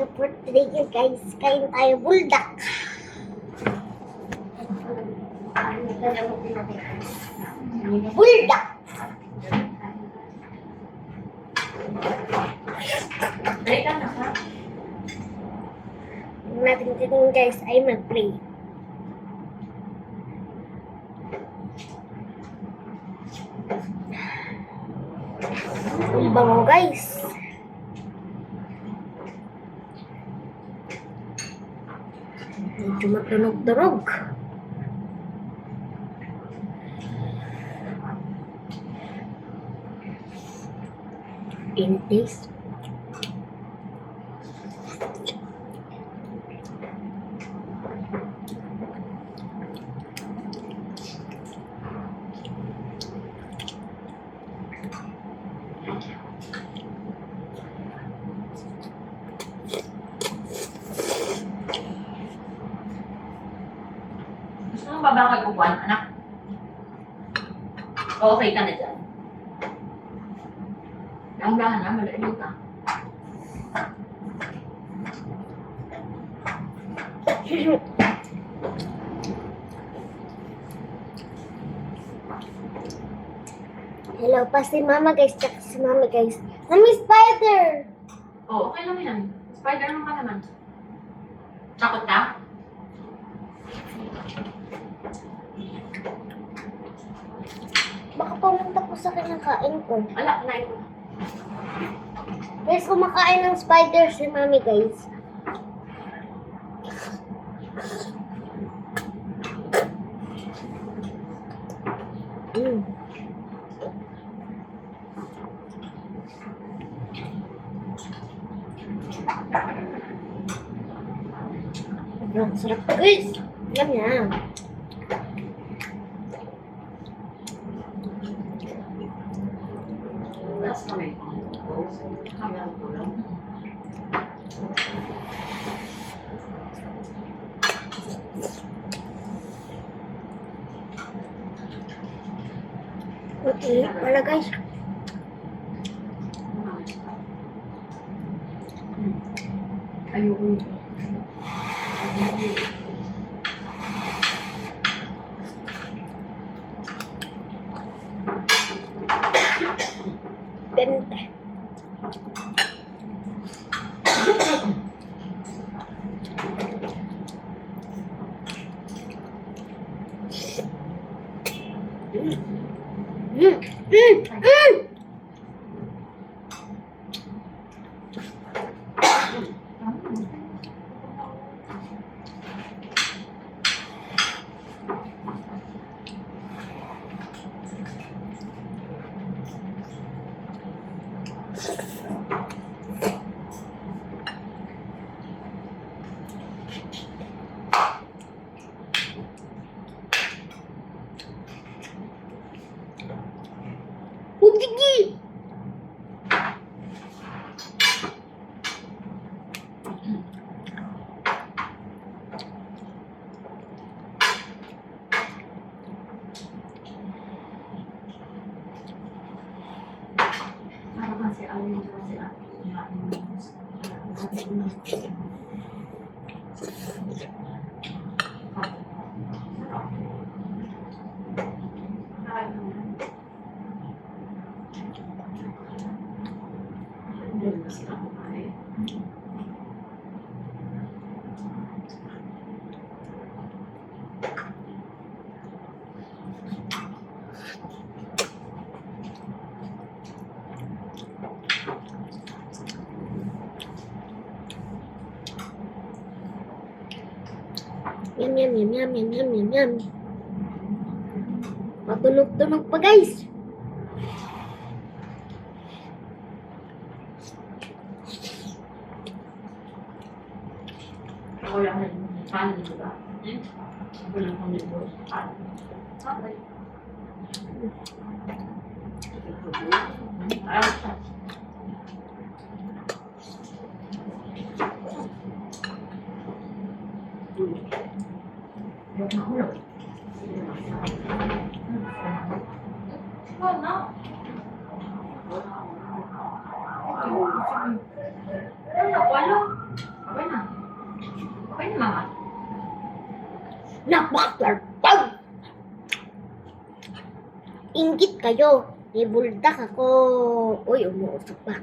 So for today guys, kain tayo buldak. Buldak! Teka na ka. Ang natin tingin guys ay mag-play. Ang bango guys. Medyo matunog-tunog. In taste. Gusto mong babakal upuan, anak? Okay ka na dyan. Dahan-dahan na, malayo ka. Hello pa si mama guys, tsaka si mama guys. Mami spider! Oo, okay lang yan. Spider-Man ka naman. Takot ka? Baka pumunta po sa kinakain ko. Ala, kunain ko. Guys, kumakain ng spider si mami guys. Mm. Sobrang sarap guys. Alam niya. Last kami. Camera ko lang. Okay, wala guys. Ayoko. Bente. Udigi! Para kasi alin ko sila. Yum, yum, yum, yum, yum, yum, yum, yum. Matunog-tunog pa guys. Ako lang rin. Paano, di ba? Ako lang kung dito. Okay. Ayos siya. Ayos na ulo. Ano? Ano? Wala. Napakasarap! Inggit kayo. May buldak ako. Uy, umuusok pa.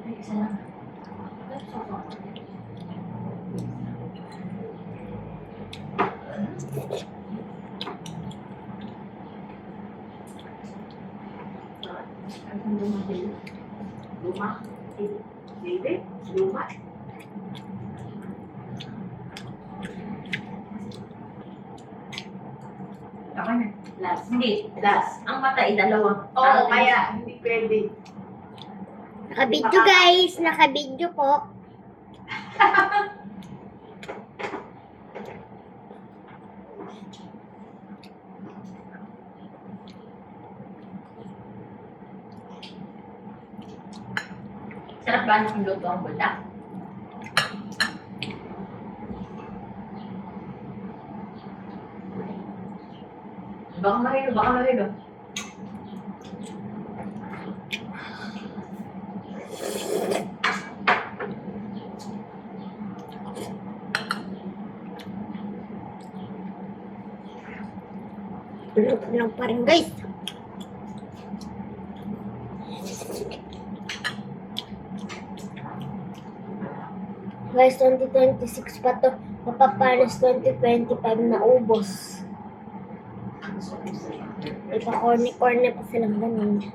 Ay, isa lang. Ang luma din. Luma? Baby? Luma? Ako na. Last. Hindi. Last. Ang mata ay dalawa. Oo, kaya hindi pwede. Nakabidyo guys. Nakabidyo po. Sarap ba ang luto ang buldak? Baka mahilo, baka mahilo. Tulog lang pa rin guys. Guys, 2026 pa to. Mapapalas 2025 na ubos. Ipa-corny-corny pa silang ganun.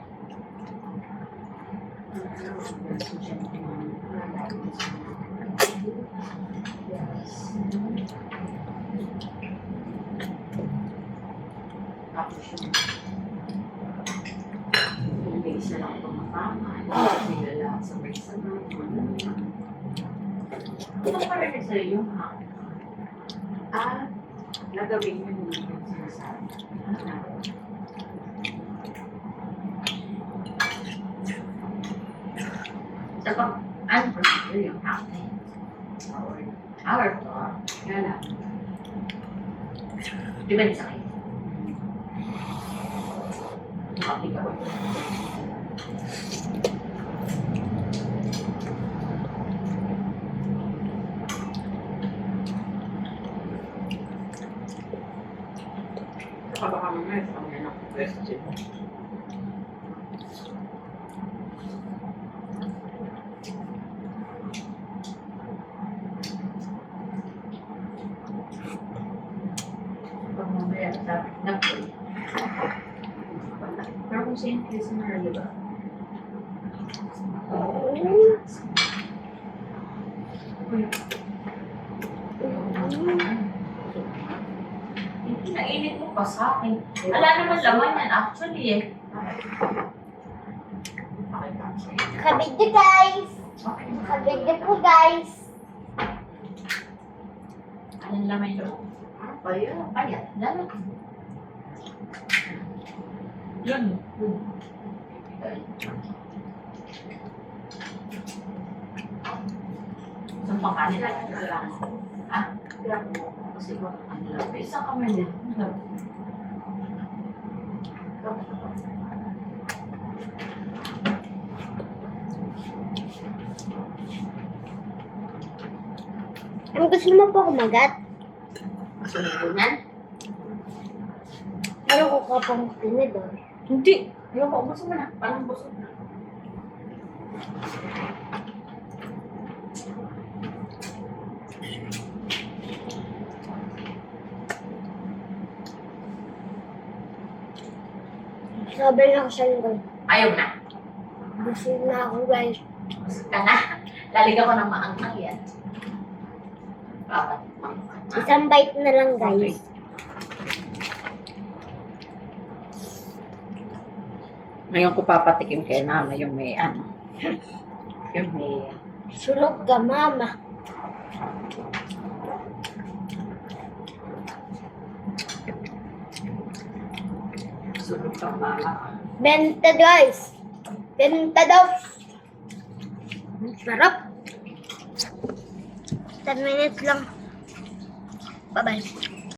Tapos yung hindi isa lang tumatama. Sila lang sabay-sabay. Ito pa rin sa iyo, ha? Nagawin mo yung sinasabi. Sa pag-unprocedure yung happening. Our thought. Kaya lang. Di ba sa kayo? Copy ka ba? Baka mamaya sa kanya ng question. Pag mamaya sabi na po. Pero kung same case na di ba? Hindi nainit mo pa sa akin. Wala naman laman yan actually eh. Nakabidyo guys. Okay. Nakabidyo po guys. Anong laman yun? Paya. Paya. Lalo. Yun. Isang pangkanin lang. Ah? Kasi ko ang love. Isang kamay din. Love. Ano gusto mo po kumagat? Sununan? Pero ko ka pang tinidor. Hindi. Ayoko. Busog mo na. Parang busog na. Sobrang ako siya yung Ayaw na. busog na ako guys. Busog ka na. Laligaw ko ng maangkang yan. Dapat. Isang bite na lang guys. Ngayon ko papatikim kay mama yung may ano. Yung may... Sunog ka mama. Sunog kang mama. Benta guys. Benta daw. Sarap. 10 minutes lang. Bye-bye.